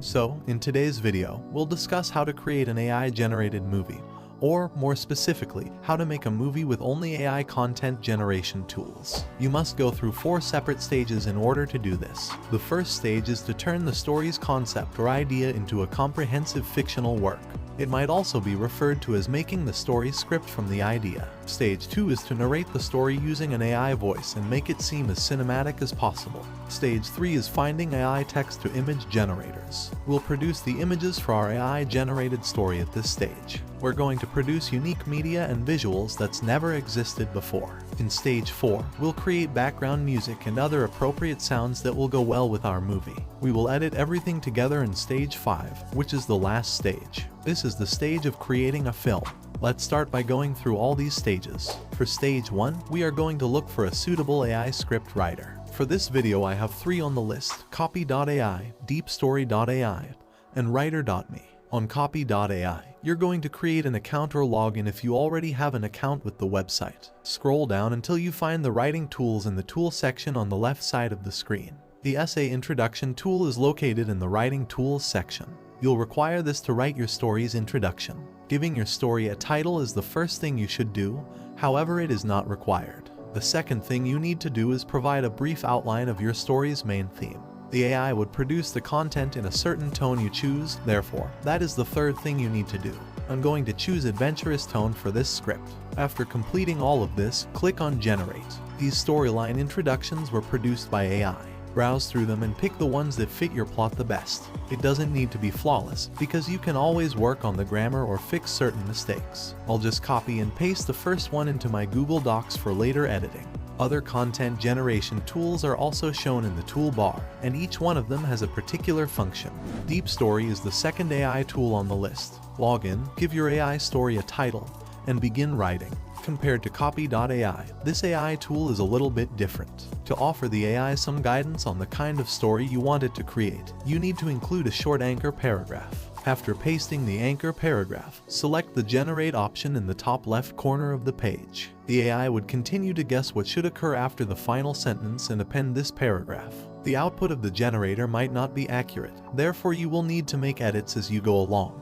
So, in today's video, we'll discuss how to create an AI-generated movie, or more specifically, how to make a movie with only AI content generation tools. You must go through 4 separate stages in order to do this. The first stage is to turn the story's concept or idea into a comprehensive fictional work. It might also be referred to as making the story script from the idea. Stage 2 is to narrate the story using an AI voice and make it seem as cinematic as possible. Stage 3 is finding AI text-to-image generators. We'll produce the images for our AI-generated story at this stage. We're going to produce unique media and visuals that's never existed before. In stage 4, we'll create background music and other appropriate sounds that will go well with our movie. We will edit everything together in stage 5, which is the last stage. This is the stage of creating a film. Let's start by going through all these stages. For stage 1, we are going to look for a suitable AI script writer. For this video I have 3 on the list: Copy.ai, DeepStory.ai, and Writer.me. On Copy.ai, you're going to create an account or login if you already have an account with the website. Scroll down until you find the writing tools in the tool section on the left side of the screen. The essay introduction tool is located in the writing tools section. You'll require this to write your story's introduction. Giving your story a title is the first thing you should do, however it is not required. The second thing you need to do is provide a brief outline of your story's main theme. The AI would produce the content in a certain tone you choose, therefore, that is the third thing you need to do. I'm going to choose adventurous tone for this script. After completing all of this, click on Generate. These storyline introductions were produced by AI. Browse through them and pick the ones that fit your plot the best. It doesn't need to be flawless, because you can always work on the grammar or fix certain mistakes. I'll just copy and paste the first one into my Google Docs for later editing. Other content generation tools are also shown in the toolbar, and each one of them has a particular function. DeepStory is the second AI tool on the list. Log in, give your AI story a title, and begin writing. Compared to Copy.ai, this AI tool is a little bit different. To offer the AI some guidance on the kind of story you want it to create, you need to include a short anchor paragraph. After pasting the anchor paragraph, select the Generate option in the top left corner of the page. The AI would continue to guess what should occur after the final sentence and append this paragraph. The output of the generator might not be accurate, therefore you will need to make edits as you go along,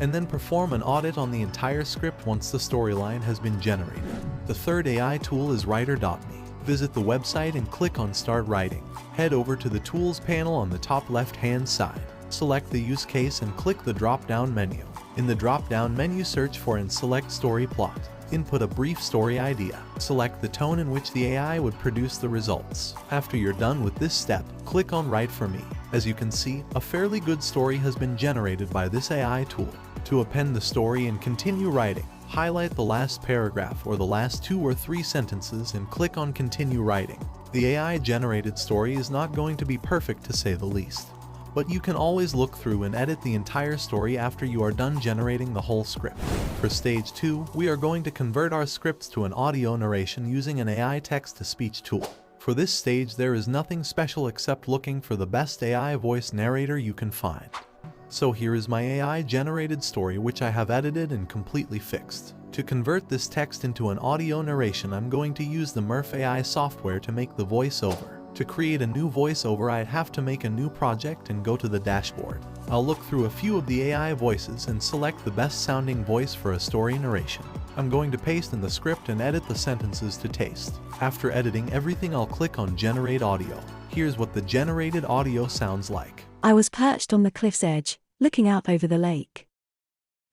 and then perform an audit on the entire script once the storyline has been generated. The third AI tool is Writer.me. Visit the website and click on Start Writing. Head over to the Tools panel on the top left-hand side. Select the use case and click the drop-down menu. In the drop-down menu, search for and select Story Plot. Input a brief story idea. Select the tone in which the AI would produce the results. After you're done with this step, click on Write for Me. As you can see, a fairly good story has been generated by this AI tool. To append the story and continue writing, highlight the last paragraph or the last 2 or 3 sentences and click on Continue Writing. The AI-generated story is not going to be perfect, to say the least, but you can always look through and edit the entire story after you are done generating the whole script. For stage 2, we are going to convert our scripts to an audio narration using an AI text-to-speech tool. For this stage, there is nothing special except looking for the best AI voice narrator you can find. So here is my AI-generated story, which I have edited and completely fixed. To convert this text into an audio narration, I'm going to use the Murph AI software to make the voiceover. To create a new voiceover, I'd have to make a new project and go to the dashboard. I'll look through a few of the AI voices and select the best sounding voice for a story narration. I'm going to paste in the script and edit the sentences to taste. After editing everything, I'll click on Generate Audio. Here's what the generated audio sounds like. I was perched on the cliff's edge, looking out over the lake.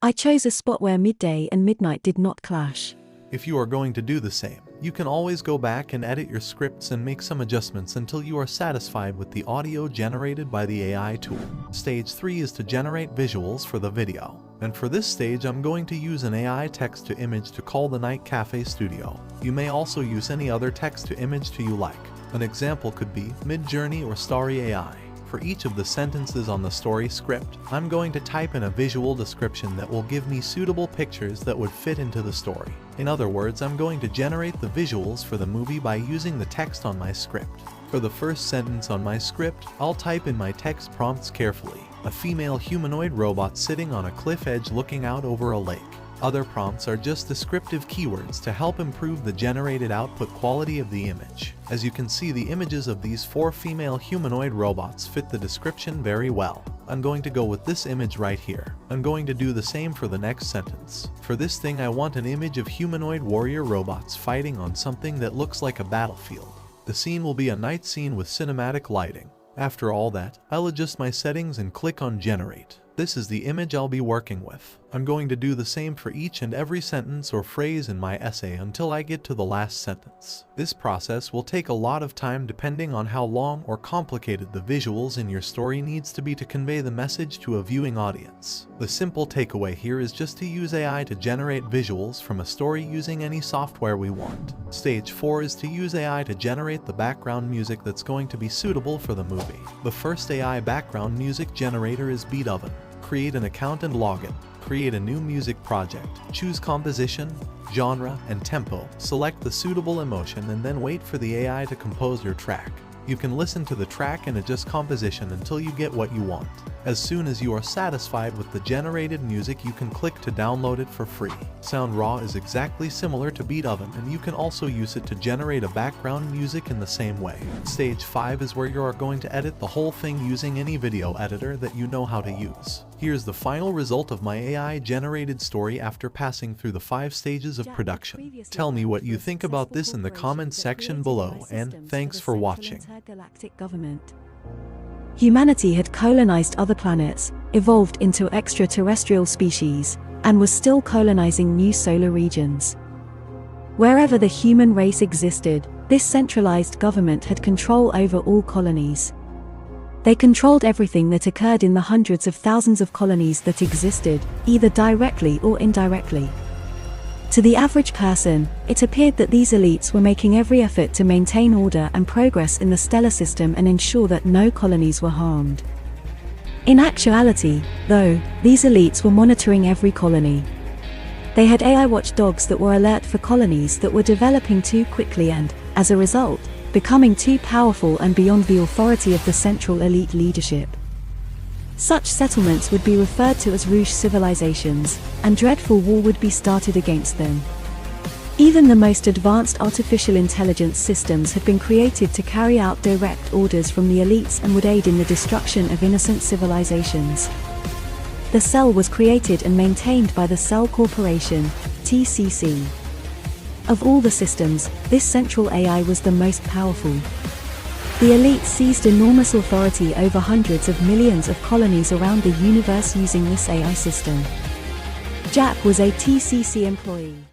I chose a spot where midday and midnight did not clash. If you are going to do the same, you can always go back and edit your scripts and make some adjustments until you are satisfied with the audio generated by the AI tool. Stage 3 is to generate visuals for the video. And for this stage, I'm going to use an AI text-to-image to call the Night Cafe Studio. You may also use any other text-to-image to you like. An example could be Midjourney or Starry AI. For each of the sentences on the story script, I'm going to type in a visual description that will give me suitable pictures that would fit into the story. In other words, I'm going to generate the visuals for the movie by using the text on my script. For the first sentence on my script, I'll type in my text prompts carefully. A female humanoid robot sitting on a cliff edge looking out over a lake. Other prompts are just descriptive keywords to help improve the generated output quality of the image. As you can see, the images of these 4 female humanoid robots fit the description very well. I'm going to go with this image right here. I'm going to do the same for the next sentence. For this thing, I want an image of humanoid warrior robots fighting on something that looks like a battlefield. The scene will be a night scene with cinematic lighting. After all that, I'll adjust my settings and click on Generate. This is the image I'll be working with. I'm going to do the same for each and every sentence or phrase in my essay until I get to the last sentence. This process will take a lot of time depending on how long or complicated the visuals in your story needs to be to convey the message to a viewing audience. The simple takeaway here is just to use AI to generate visuals from a story using any software we want. Stage 4 is to use AI to generate the background music that's going to be suitable for the movie. The first AI background music generator is Beethoven. Create an account and login. Create a new music project. Choose composition, genre, and tempo. Select the suitable emotion and then wait for the AI to compose your track. You can listen to the track and adjust composition until you get what you want. As soon as you are satisfied with the generated music, you can click to download it for free. Sound Raw is exactly similar to Beethoven, and you can also use it to generate a background music in the same way. Stage 5 is where you are going to edit the whole thing using any video editor that you know how to use. Here's the final result of my AI-generated story after passing through the 5 stages of production. Tell me what you think about this in the comments section below, and thanks for watching. Humanity had colonized other planets, evolved into extraterrestrial species, and was still colonizing new solar regions. Wherever the human race existed, this centralized government had control over all colonies. They controlled everything that occurred in the hundreds of thousands of colonies that existed, either directly or indirectly. To the average person, it appeared that these elites were making every effort to maintain order and progress in the stellar system and ensure that no colonies were harmed. In actuality, though, these elites were monitoring every colony. They had AI watchdogs that were alert for colonies that were developing too quickly and, as a result, becoming too powerful and beyond the authority of the central elite leadership. Such settlements would be referred to as rouge civilizations, and dreadful war would be started against them. Even the most advanced artificial intelligence systems had been created to carry out direct orders from the elites and would aid in the destruction of innocent civilizations. The Cell was created and maintained by the Cell Corporation, TCC. Of all the systems, this central AI was the most powerful. The elite seized enormous authority over hundreds of millions of colonies around the universe using this AI system. Jack was a TCC employee.